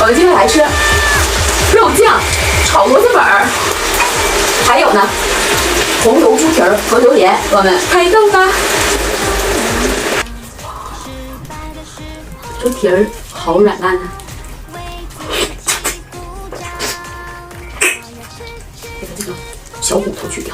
我们接着来吃肉酱炒螺蛳粉儿，还有呢红油猪蹄儿和榴莲。我们开动吧！这蹄儿好软烂啊！给它这个小骨头去掉。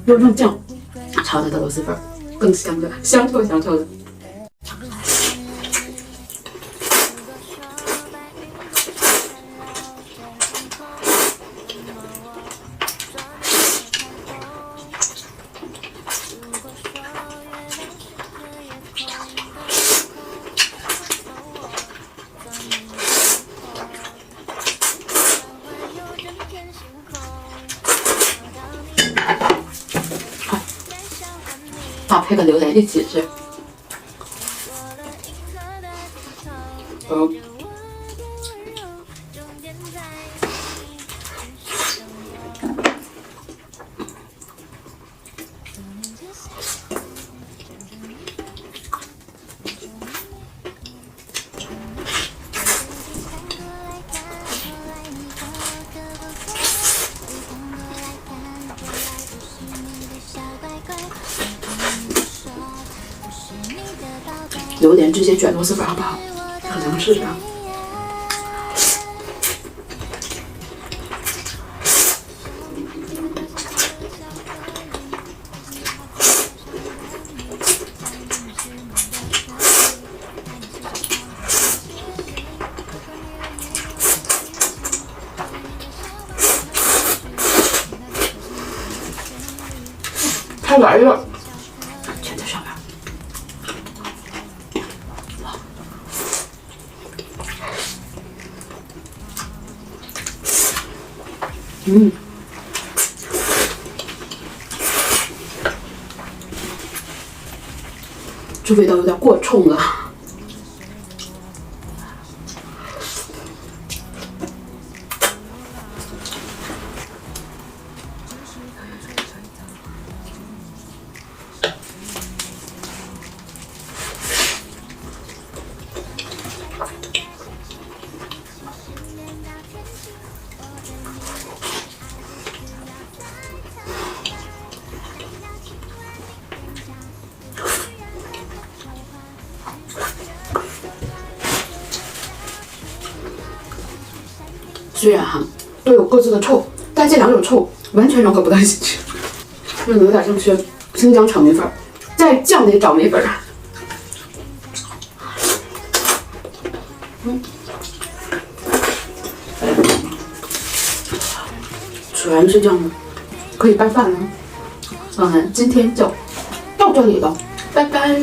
用肉酱炒的螺蛳粉更香的，香臭香臭的。配个榴莲一起吃。榴莲直接卷螺蛳粉好不好？很能吃啊！太来了，全在上面。这味道有点过冲了。虽然都有各自的臭，但这两种臭完全融合不到一起去，有点像是新疆炒米粉，在酱里找米粉。吃完是这样的，可以拌饭了。我们今天就到这里了，拜拜。